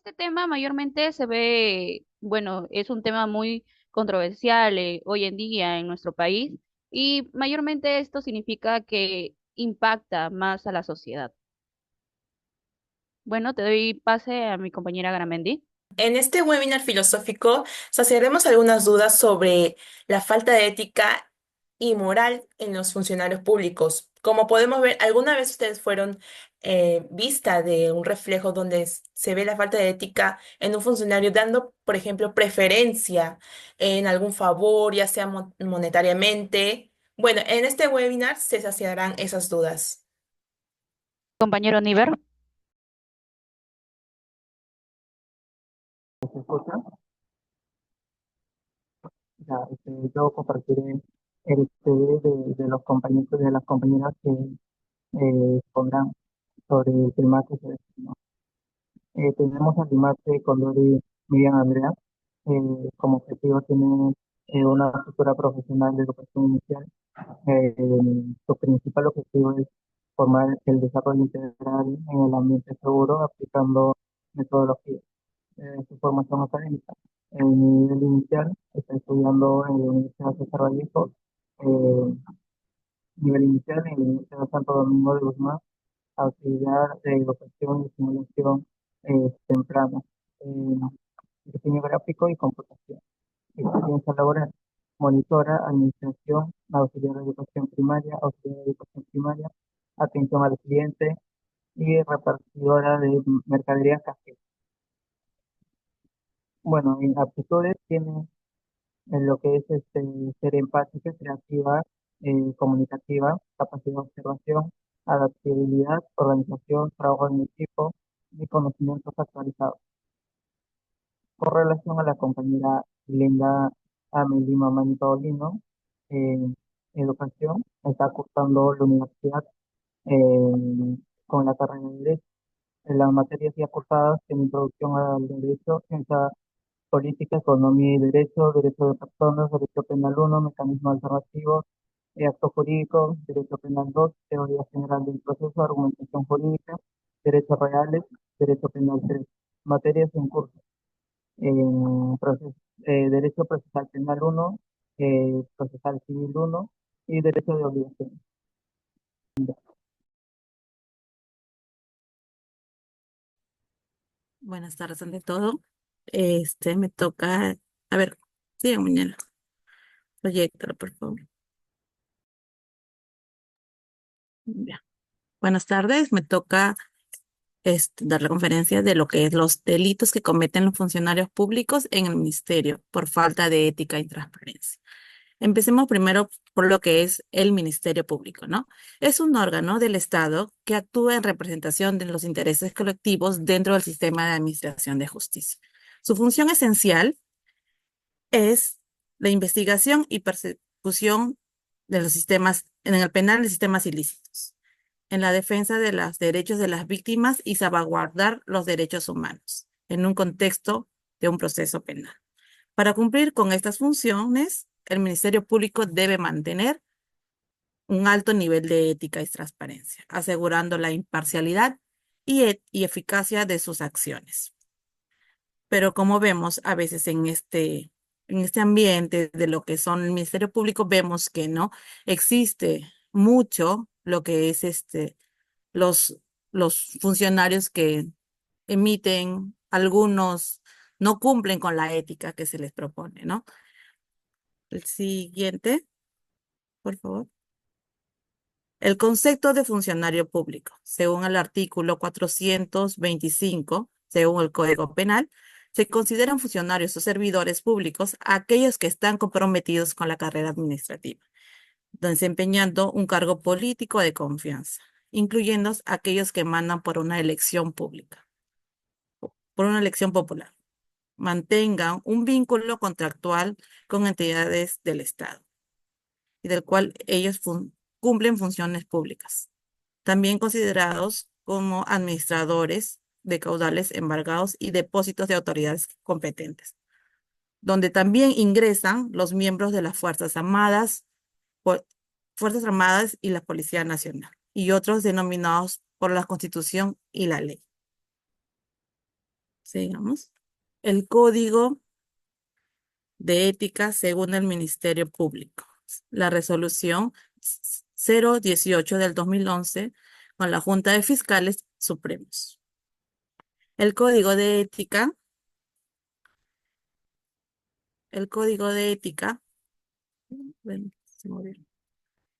Este tema mayormente se ve, bueno, es un tema muy controversial hoy en día en nuestro país y mayormente esto significa que impacta más a la sociedad. Bueno, te doy pase a mi compañera Garamendi. En este webinar filosófico saciaremos algunas dudas sobre la falta de ética y moral en los funcionarios públicos. Como podemos ver, ¿alguna vez ustedes fueron vista de un reflejo donde se ve la falta de ética en un funcionario dando, por ejemplo, preferencia en algún favor, ya sea monetariamente? Bueno, en este webinar se saciarán esas dudas. Compañero Niver. ¿Se escucha? Ya, yo compartiré el CV de los compañeros y de las compañeras que pondrán sobre el tema que se destinó. Tenemos al Dimarte Condori Miriam Andrea. Como objetivo tiene una futura profesional de educación inicial. Eh, Su principal objetivo es formar el desarrollo integral en el ambiente seguro aplicando metodologías. Su formación académica. En nivel inicial está estudiando en la Universidad César Vallejo, eh, nivel inicial en la Universidad Santo Domingo de Guzmán, auxiliar de educación y simulación temprana, eh, diseño gráfico y computación. Experiencia laboral, monitora, administración, auxiliar de educación primaria, auxiliar de educación primaria, atención al cliente y repartidora de mercadería cajera. Bueno, en aptitudes tiene en lo que es ser empática, creativa, comunicativa, capacidad de observación, adaptabilidad, organización, trabajo en equipo y conocimientos actualizados. Con relación a la compañera Linda Amelie Mamani Paulino, en educación, está cursando la universidad con la carrera de Derecho. En las materias ya cursadas en introducción al derecho, ciencia política, economía y derecho, derecho de personas, derecho penal uno, mecanismos alternativos, acto jurídico, derecho penal 2, teoría general del proceso, argumentación jurídica, derechos reales, derecho penal 3, materias en curso, derecho procesal penal uno, procesal civil uno y derecho de obligación. Buenas tardes ante todo. Me toca, a ver, sigan mañana. Proyector, por favor. Ya. Buenas tardes, me toca dar la conferencia de lo que es los delitos que cometen los funcionarios públicos en el ministerio por falta de ética y transparencia. Empecemos primero por lo que es el Ministerio Público, ¿no? Es un órgano del Estado que actúa en representación de los intereses colectivos dentro del sistema de administración de justicia. Su función esencial es la investigación y persecución de los sistemas, en el penal de sistemas ilícitos, en la defensa de los derechos de las víctimas y salvaguardar los derechos humanos en un contexto de un proceso penal. Para cumplir con estas funciones, el Ministerio Público debe mantener un alto nivel de ética y transparencia, asegurando la imparcialidad y eficacia de sus acciones. Pero como vemos a veces en este ambiente de lo que son el Ministerio Público, vemos que no existe mucho lo que es los, los funcionarios que emiten, algunos no cumplen con la ética que se les propone, ¿no? El siguiente, por favor. El concepto de funcionario público, según el artículo 425, según el Código Penal, se consideran funcionarios o servidores públicos aquellos que están comprometidos con la carrera administrativa, desempeñando un cargo político de confianza, incluyendo aquellos que mandan por una elección pública, por una elección popular, mantengan un vínculo contractual con entidades del Estado y del cual ellos cumplen funciones públicas, también considerados como administradores de caudales embargados y depósitos de autoridades competentes, donde también ingresan los miembros de las po- Fuerzas Armadas y la Policía Nacional, y otros denominados por la Constitución y la ley. Sigamos. El Código de Ética según el Ministerio Público. La resolución 018 del 2011 con la Junta de Fiscales Supremos. El Código de Ética, el Código de Ética, ven, se movió.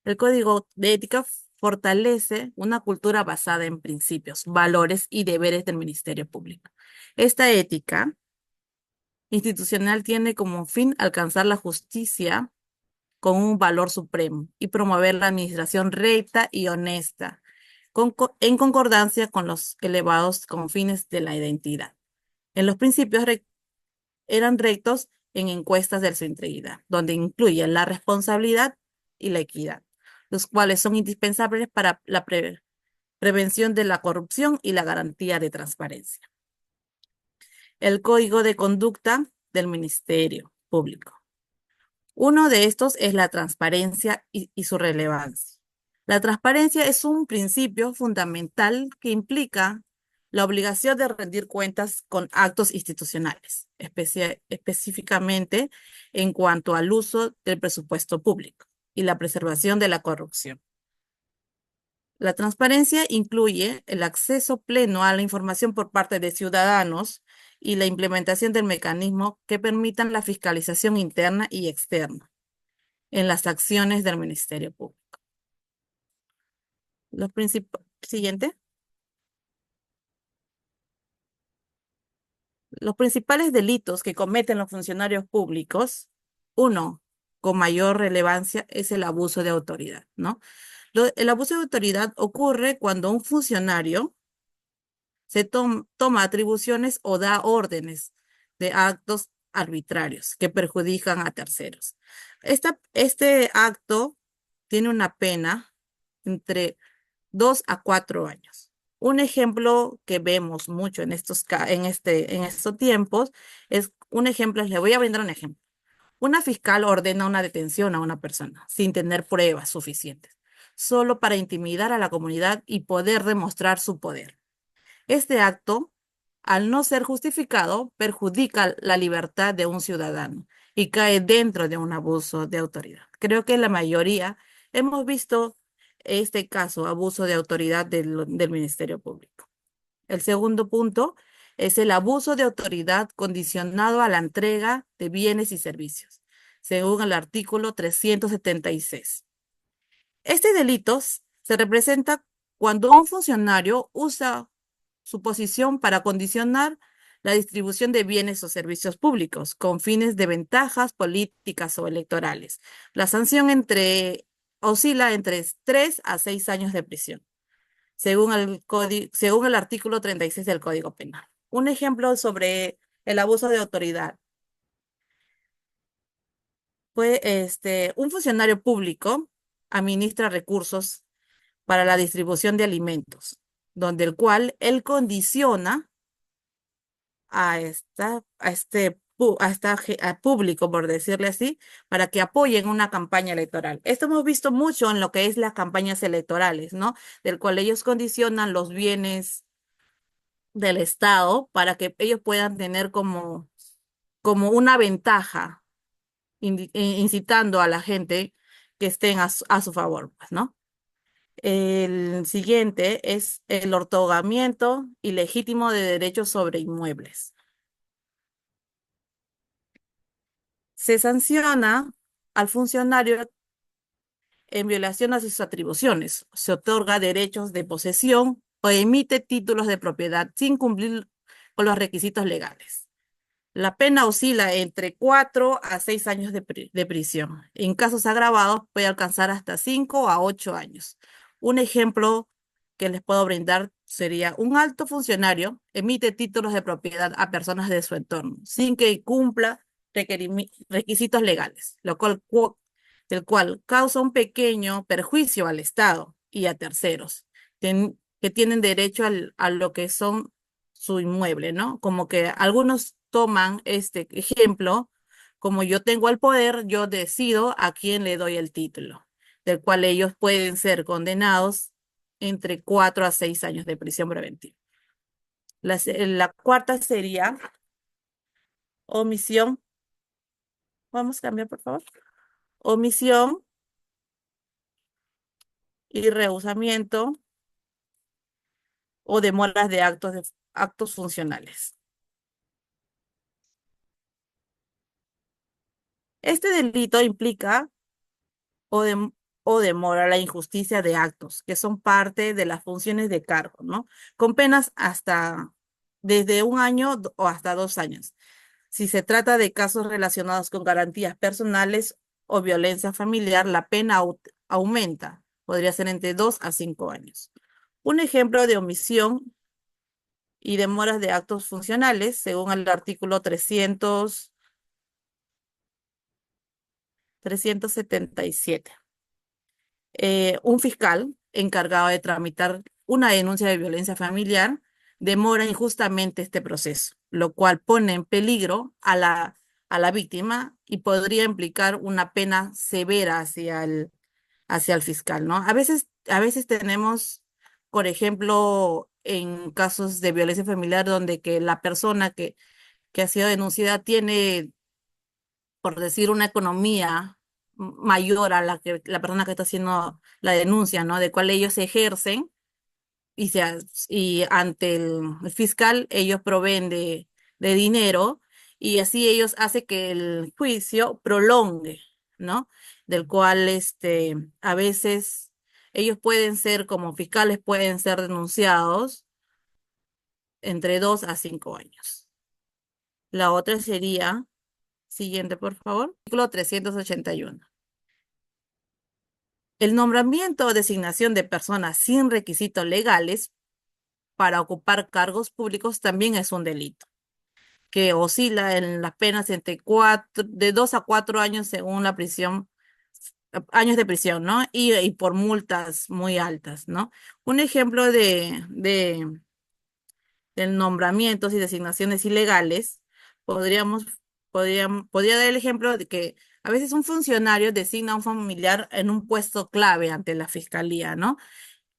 El Código de Ética fortalece una cultura basada en principios, valores y deberes del Ministerio Público. Esta ética institucional tiene como fin alcanzar la justicia con un valor supremo y promover la administración recta y honesta, en concordancia con los elevados confines de la identidad. En los principios eran rectos en encuestas de su integridad, donde incluyen la responsabilidad y la equidad, los cuales son indispensables para la prevención de la corrupción y la garantía de transparencia. El Código de Conducta del Ministerio Público. Uno de estos es la transparencia y su relevancia. La transparencia es un principio fundamental que implica la obligación de rendir cuentas con actos institucionales, específicamente en cuanto al uso del presupuesto público y la preservación de la corrupción. La transparencia incluye el acceso pleno a la información por parte de ciudadanos y la implementación del mecanismo que permitan la fiscalización interna y externa en las acciones del Ministerio Público. Siguiente. Los principales delitos que cometen los funcionarios públicos, uno, con mayor relevancia, es el abuso de autoridad, ¿no? El abuso de autoridad ocurre cuando un funcionario se toma atribuciones o da órdenes de actos arbitrarios que perjudican a terceros. Este acto tiene una pena entre 2 a 4 años. Un ejemplo que vemos mucho en estos tiempos es un ejemplo, le voy a brindar un ejemplo. Una fiscal ordena una detención a una persona sin tener pruebas suficientes, solo para intimidar a la comunidad y poder demostrar su poder. Este acto, al no ser justificado, perjudica la libertad de un ciudadano y cae dentro de un abuso de autoridad. Creo que la mayoría hemos visto este caso, abuso de autoridad del Ministerio Público. El segundo punto es el abuso de autoridad condicionado a la entrega de bienes y servicios, según el artículo 376. Este delito se representa cuando un funcionario usa su posición para condicionar la distribución de bienes o servicios públicos con fines de ventajas políticas o electorales. La sanción oscila entre 3 a 6 años de prisión, según el artículo 36 del Código Penal. Un ejemplo sobre el abuso de autoridad fue un funcionario público administra recursos para la distribución de alimentos, donde el cual él condiciona a público, por decirle así, para que apoyen una campaña electoral. Esto hemos visto mucho en lo que es las campañas electorales, ¿no? Del cual ellos condicionan los bienes del Estado para que ellos puedan tener como una ventaja, incitando a la gente que estén a su favor, pues, ¿no? El siguiente es el otorgamiento ilegítimo de derechos sobre inmuebles. Se sanciona al funcionario en violación a sus atribuciones. Se otorga derechos de posesión o emite títulos de propiedad sin cumplir con los requisitos legales. La pena oscila entre 4 a 6 años de prisión. En casos agravados puede alcanzar hasta 5 a 8 años. Un ejemplo que les puedo brindar sería un alto funcionario emite títulos de propiedad a personas de su entorno sin que cumpla requisitos legales, el cual causa un pequeño perjuicio al Estado y a terceros que tienen derecho a lo que son su inmueble, ¿no? Como que algunos toman este ejemplo, como yo tengo el poder, yo decido a quién le doy el título, del cual ellos pueden ser condenados entre 4 a 6 años de prisión preventiva. La cuarta sería omisión. Vamos a cambiar, por favor. Omisión y rehusamiento o demoras de actos funcionales. Este delito implica o, o demora la injusticia de actos que son parte de las funciones de cargo, ¿no? Con penas hasta desde 1 año o hasta 2 años. Si se trata de casos relacionados con garantías personales o violencia familiar, la pena aumenta. Podría ser entre 2 a 5 años. Un ejemplo de omisión y demoras de actos funcionales, según el artículo 377. Un fiscal encargado de tramitar una denuncia de violencia familiar demora injustamente este proceso, lo cual pone en peligro a la víctima y podría implicar una pena severa hacia el fiscal, ¿no? A veces tenemos, por ejemplo, en casos de violencia familiar, donde que la persona que ha sido denunciada tiene, por decir, una economía mayor a la que la persona que está haciendo la denuncia, ¿no? De cual ellos ejercen y ante el fiscal ellos proveen de dinero y así ellos hacen que el juicio prolongue, ¿no? Del cual a veces ellos pueden ser, como fiscales, pueden ser denunciados entre 2 a 5 años. La otra sería, siguiente, por favor, artículo 381. El nombramiento o designación de personas sin requisitos legales para ocupar cargos públicos también es un delito, que oscila en las penas de 2 a 4 años según la prisión, años de prisión, ¿no? Y por multas muy altas, ¿no? Un ejemplo de nombramientos y designaciones ilegales, podríamos, podría dar el ejemplo de que a veces un funcionario designa a un familiar en un puesto clave ante la fiscalía, ¿no?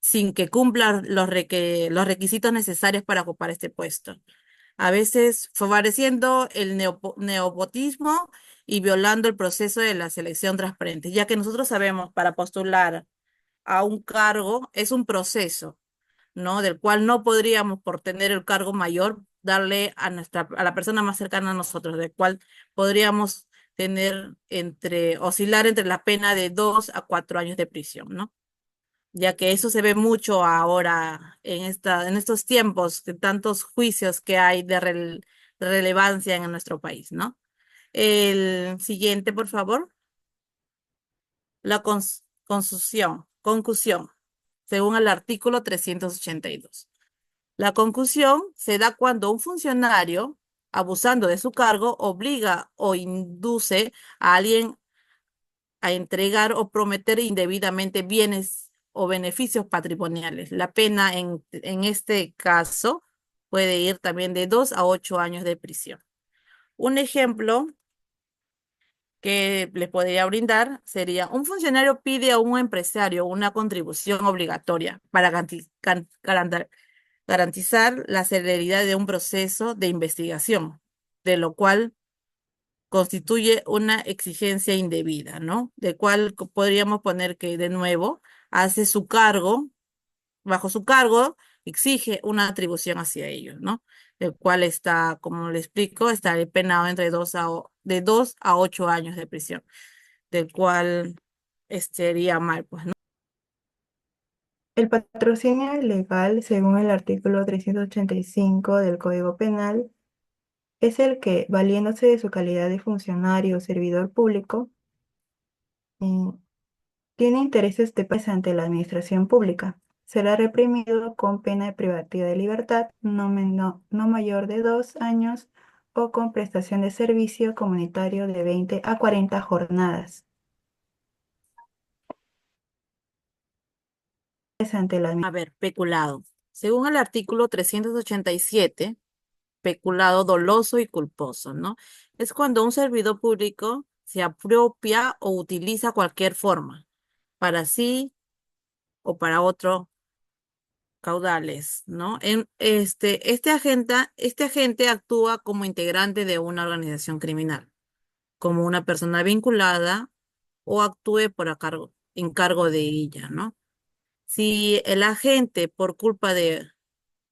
Sin que cumpla los requisitos necesarios para ocupar este puesto. A veces favoreciendo el nepotismo y violando el proceso de la selección transparente, ya que nosotros sabemos para postular a un cargo es un proceso, ¿no? Del cual no podríamos, por tener el cargo mayor, darle a la persona más cercana a nosotros, del cual podríamos oscilar entre la pena de 2 a 4 años de prisión, ¿no? Ya que eso se ve mucho ahora en estos tiempos de tantos juicios que hay de relevancia en nuestro país, ¿no? El siguiente, por favor. La concusión, según el artículo 382. La concusión se da cuando un funcionario, abusando de su cargo, obliga o induce a alguien a entregar o prometer indebidamente bienes o beneficios patrimoniales. La pena en este caso puede ir también de 2 a 8 años de prisión. Un ejemplo que les podría brindar sería: un funcionario pide a un empresario una contribución obligatoria para garantizar la celeridad de un proceso de investigación, de lo cual constituye una exigencia indebida, ¿no? De cual podríamos poner que, de nuevo, hace su cargo, bajo su cargo, exige una atribución hacia ellos, ¿no? El cual está, como le explico, está penado entre de 2 a 8 años de prisión, del cual estaría mal, pues, ¿no? El patrocinio ilegal, según el artículo 385 del Código Penal, es el que, valiéndose de su calidad de funcionario o servidor público, eh, tiene intereses de paz ante la administración pública. Será reprimido con pena de privativa de libertad no mayor de 2 años o con prestación de servicio comunitario de 20 a 40 jornadas. Ante la A ver, peculado. Según el artículo 387, peculado doloso y culposo, ¿no? Es cuando un servidor público se apropia o utiliza cualquier forma, para sí o para otro caudales, ¿no? Este agente actúa como integrante de una organización criminal, como una persona vinculada o actúe encargo de ella, ¿no? Si el agente, por culpa de,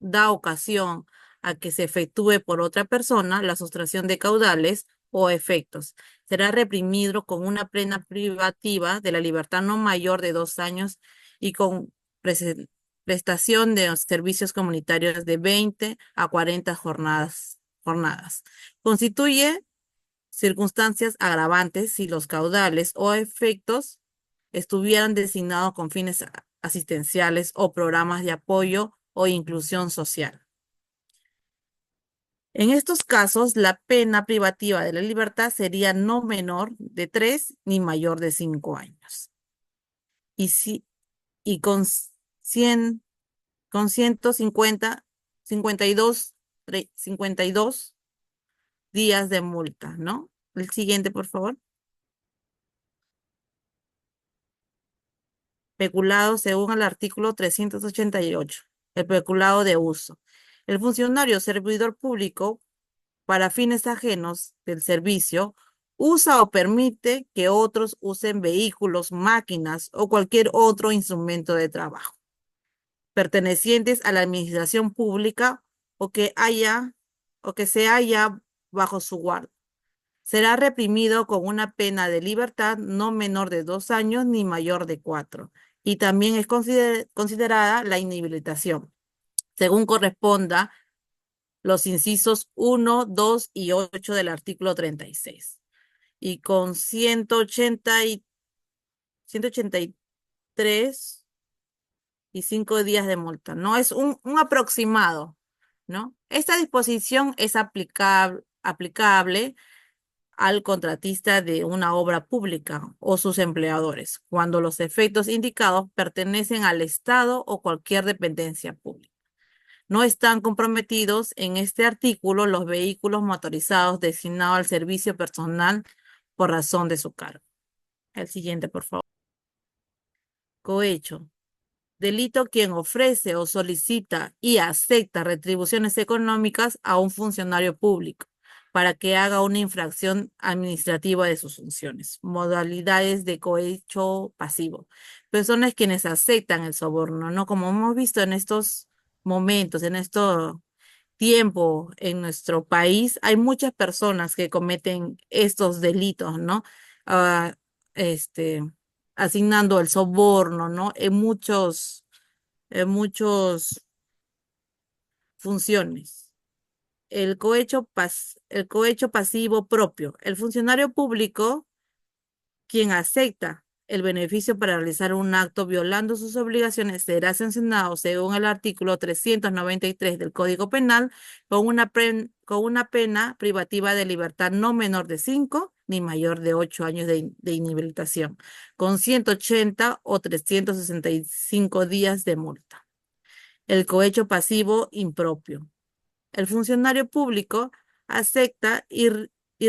da ocasión a que se efectúe por otra persona la sustracción de caudales o efectos, será reprimido con una pena privativa de la libertad no mayor de 2 años y con prese- prestación de servicios comunitarios de 20 a 40 jornadas. Constituye circunstancias agravantes si los caudales o efectos estuvieran designados con fines asistenciales o programas de apoyo o inclusión social. En estos casos, la pena privativa de la libertad sería no menor de 3 ni mayor de 5 años. Y, si, y con 100, con 150, 52, 52 días de multa, ¿no? El siguiente, por favor. Peculado según el artículo 388, el peculado de uso. El funcionario servidor público, para fines ajenos del servicio, usa o permite que otros usen vehículos, máquinas o cualquier otro instrumento de trabajo pertenecientes a la administración pública o que se haya bajo su guardia. Será reprimido con una pena de libertad no menor de 2 años ni mayor de 4. Y también es considerada la inhabilitación, según corresponda los incisos 1, 2 y 8 del artículo 36. Y con 183 y 5 días de multa, ¿no? Es un aproximado, ¿no? Esta disposición es aplicable al contratista de una obra pública o sus empleadores, cuando los efectos indicados pertenecen al Estado o cualquier dependencia pública. No están comprometidos en este artículo los vehículos motorizados destinados al servicio personal por razón de su cargo. El siguiente, por favor. Cohecho. Delito quien ofrece o solicita y acepta retribuciones económicas a un funcionario público para que haga una infracción administrativa de sus funciones. Modalidades de cohecho pasivo. Personas quienes aceptan el soborno, ¿no? Como hemos visto en estos momentos, en este tiempo en nuestro país, hay muchas personas que cometen estos delitos, ¿no? Ah, este, asignando el soborno, ¿no? En muchos funciones. El cohecho pasivo propio. El funcionario público, quien acepta el beneficio para realizar un acto violando sus obligaciones, será sancionado según el artículo 393 del Código Penal con una pena privativa de libertad no menor de 5 ni mayor de 8 años de inhabilitación, con 180 o 365 días de multa. El cohecho pasivo impropio. El funcionario público acepta y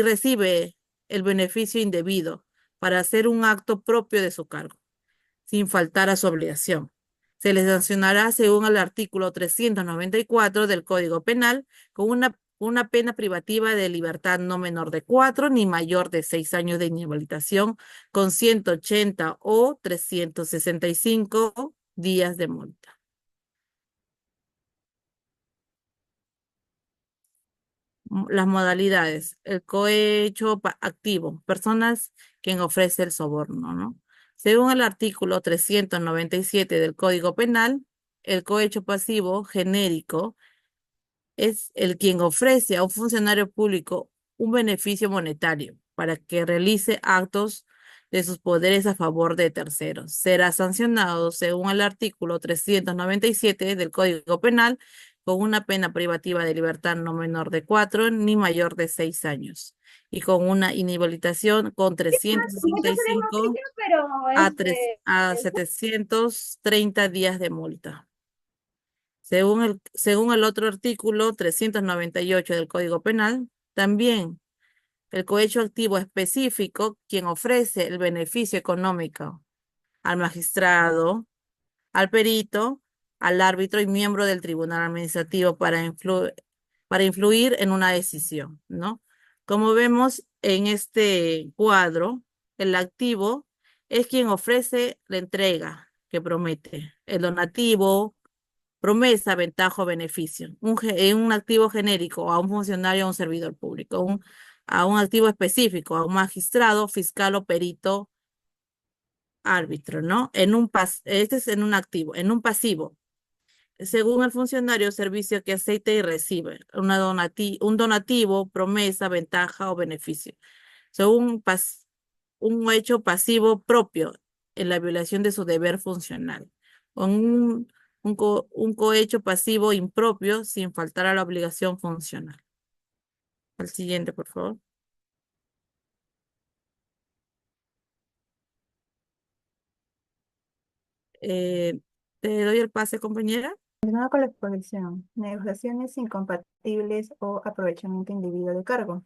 recibe el beneficio indebido para hacer un acto propio de su cargo, sin faltar a su obligación. Se le sancionará según el artículo 394 del Código Penal con una pena privativa de libertad no menor de 4 ni mayor de 6 años de inhabilitación con 180 o 365 días de multa. Las modalidades, el cohecho activo, personas quien ofrece el soborno, ¿no? Según el artículo 397 del Código Penal, el cohecho pasivo genérico es el quien ofrece a un funcionario público un beneficio monetario para que realice actos de sus poderes a favor de terceros. Será sancionado según el artículo 397 del Código Penal con una pena privativa de libertad no menor de 4 ni mayor de 6 años y con una inhabilitación con Muchas series no 365 noticias, pero a 730 días de multa. Según el otro artículo 398 del Código Penal, también el cohecho activo específico, quien ofrece el beneficio económico al magistrado, al perito, al árbitro y miembro del tribunal administrativo para influir en una decisión, ¿no? Como vemos en este cuadro, el activo es quien ofrece la entrega que promete. El donativo, promesa, ventaja o beneficio. Un activo genérico a un funcionario o a un servidor público. A un activo específico, a un magistrado, fiscal o perito árbitro, ¿no? Este es en un activo. En un pasivo, según el funcionario, servicio que acepta y recibe, un donativo, promesa, ventaja o beneficio. Según un hecho pasivo propio en la violación de su deber funcional. O un cohecho pasivo impropio sin faltar a la obligación funcional. Al siguiente, por favor. Eh, Te doy el pase, compañera. Continuando con la exposición, negociaciones incompatibles o aprovechamiento indebido de cargo.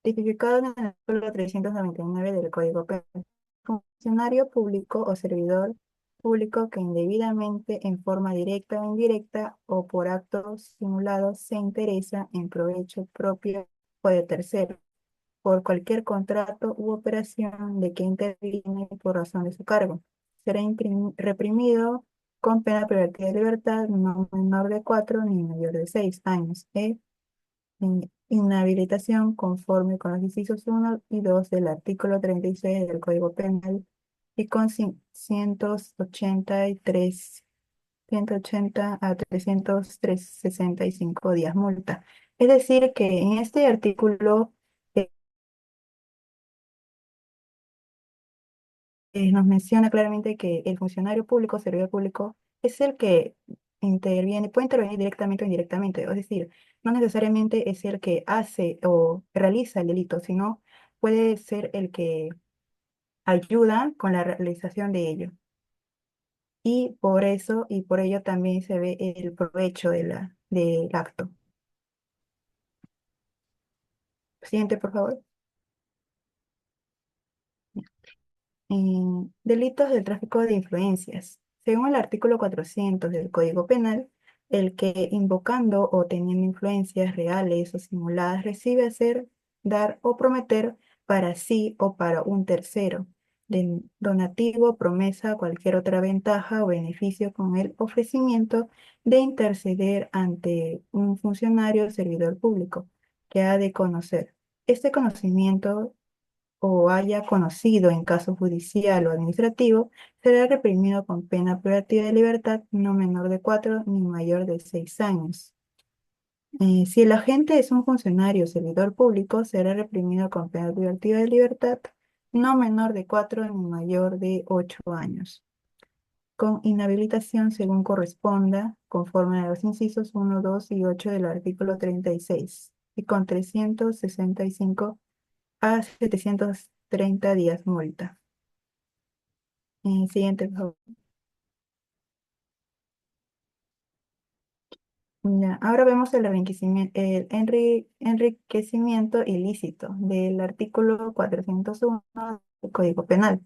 Tipificado en el artículo 399 del Código Penal. Funcionario público o servidor público que indebidamente, en forma directa o indirecta o por actos simulados, se interesa en provecho propio o de tercero, por cualquier contrato u operación de que interviene por razón de su cargo. Será reprimido con pena privativa de libertad no menor de 4 ni mayor de 6 años. Inhabilitación conforme con los incisos 1 y 2 del artículo 36 del Código Penal y con 180 a 365 días multa. Es decir, que en este artículo nos menciona claramente que el funcionario público, servidor público, es el que interviene, puede intervenir directamente o indirectamente, es decir, no necesariamente es el que hace o realiza el delito, sino puede ser el que ayuda con la realización de ello. Y por eso y por ello también se ve el provecho del acto. Siguiente, por favor. Delitos del tráfico de influencias. Según el artículo 400 del Código Penal, el que invocando o teniendo influencias reales o simuladas recibe hacer, dar o prometer para sí o para un tercero, de donativo, promesa, cualquier otra ventaja o beneficio con el ofrecimiento de interceder ante un funcionario o servidor público que ha de conocer. Este conocimiento o haya conocido en caso judicial o administrativo, será reprimido con pena privativa de libertad no menor de 4 ni mayor de 6 años. Si el agente es un funcionario o servidor público, será reprimido con pena privativa de libertad no menor de 4 ni mayor de 8 años, con inhabilitación según corresponda, conforme a los incisos 1, 2 y 8 del artículo 36, y con 365 a 730 días multa. Siguiente, por favor. Ya, ahora vemos el enriquecimiento ilícito del artículo 401 del Código Penal.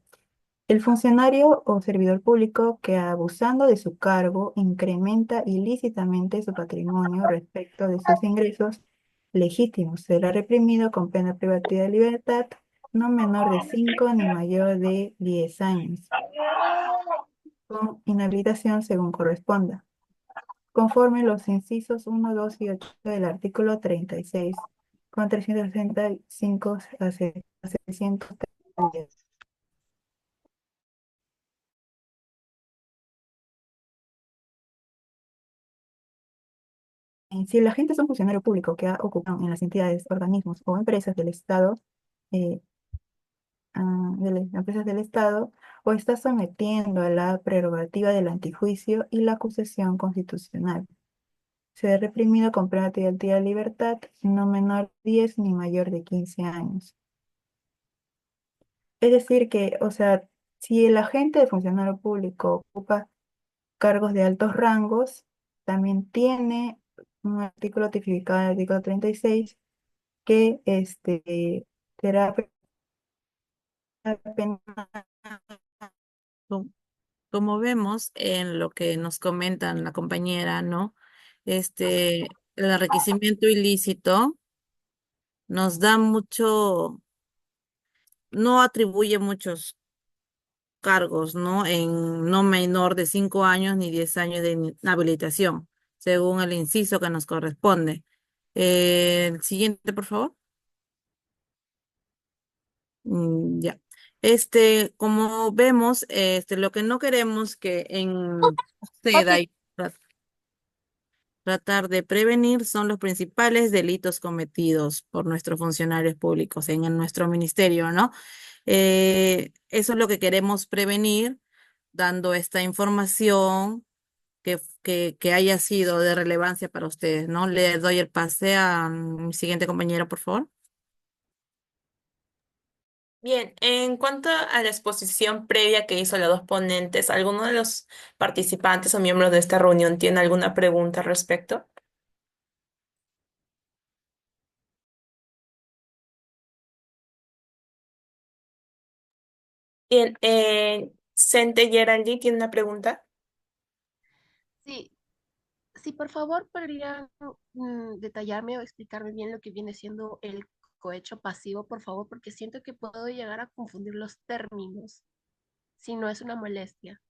El funcionario o servidor público que abusando de su cargo incrementa ilícitamente su patrimonio respecto de sus ingresos legítimos será reprimido con pena privativa de libertad no menor de 5 ni mayor de 10 años, con inhabilitación según corresponda, conforme los incisos 1, 2 y 8 del artículo 36, con 365 a 600 días. Si el agente es un funcionario público que ha ocupado en las entidades, organismos o empresas del Estado, eh, de las empresas del Estado, o está sometiendo a la prerrogativa del antijuicio y la acusación constitucional, se ve reprimido con pena de libertad no menor de 10 ni mayor de 15 años. Es decir que, o sea, si el agente de funcionario público ocupa cargos de altos rangos, también tiene un artículo tipificado en el artículo 36 que será pena Como vemos en lo que nos comentan la compañera, ¿no? El enriquecimiento ilícito nos da mucho, no atribuye muchos cargos, ¿no? En no menor de 5 años ni 10 años de inhabilitación, según el inciso que nos corresponde. El siguiente, por favor. Ya. Como vemos, lo que no queremos que suceda y tratar de prevenir son los principales delitos cometidos por nuestros funcionarios públicos en nuestro ministerio, ¿no? Eso es lo que queremos prevenir, dando esta información que haya sido de relevancia para ustedes, ¿no? Le doy el pase a mi siguiente compañero, por favor. Bien, en cuanto a la exposición previa que hizo los dos ponentes, ¿alguno de los participantes o miembros de esta reunión tiene alguna pregunta al respecto? Bien, Sente Geraldine tiene una pregunta. Sí, sí, por favor, podría detallarme o explicarme bien lo que viene siendo el cohecho pasivo, por favor, porque siento que puedo llegar a confundir los términos, si no es una molestia.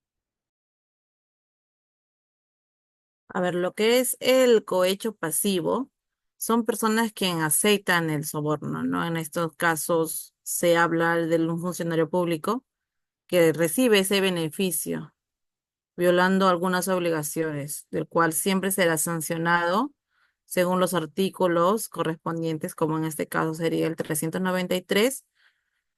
A ver, lo que es el cohecho pasivo son personas que aceitan el soborno, ¿no? En estos casos se habla de un funcionario público que recibe ese beneficio, violando algunas obligaciones, del cual siempre será sancionado según los artículos correspondientes, como en este caso sería el 393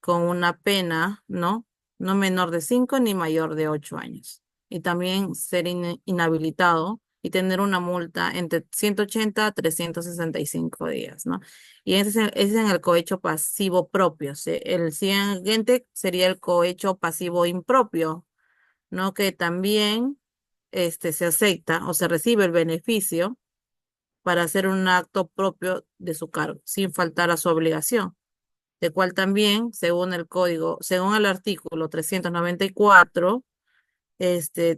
con una pena, ¿no? No menor de 5 ni mayor de 8 años. Y también ser inhabilitado y tener una multa entre 180 a 365 días, ¿no? Y ese es en el cohecho pasivo propio. El siguiente sería el cohecho pasivo impropio, ¿no? Que también se acepta o se recibe el beneficio para hacer un acto propio de su cargo, sin faltar a su obligación, de cual también, según el artículo 394,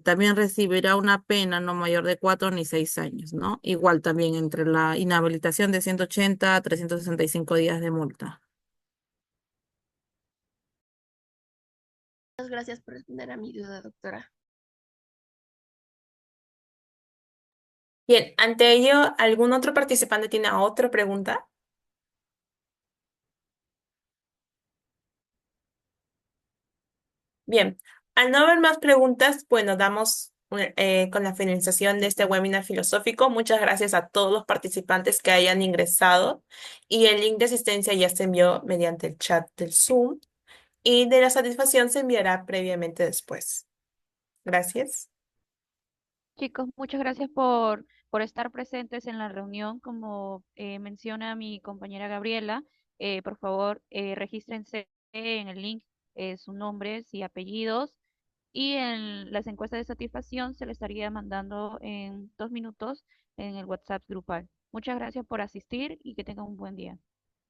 también recibirá una pena no mayor de 4 ni 6 años, ¿no? Igual también entre la inhabilitación de 180 a 365 días de multa. Muchas gracias por responder a mi duda, doctora. Bien, ante ello, ¿algún otro participante tiene otra pregunta? Bien, al no haber más preguntas, bueno, damos con la finalización de este webinar filosófico. Muchas gracias a todos los participantes que hayan ingresado y el link de asistencia ya se envió mediante el chat del Zoom y de la satisfacción se enviará previamente después. Gracias. Chicos, muchas gracias por estar presentes en la reunión. Como menciona mi compañera Gabriela, por favor, regístrense en el link, sus nombres y apellidos. Y en las encuestas de satisfacción se les estaría mandando en 2 minutos en el WhatsApp grupal. Muchas gracias por asistir y que tengan un buen día.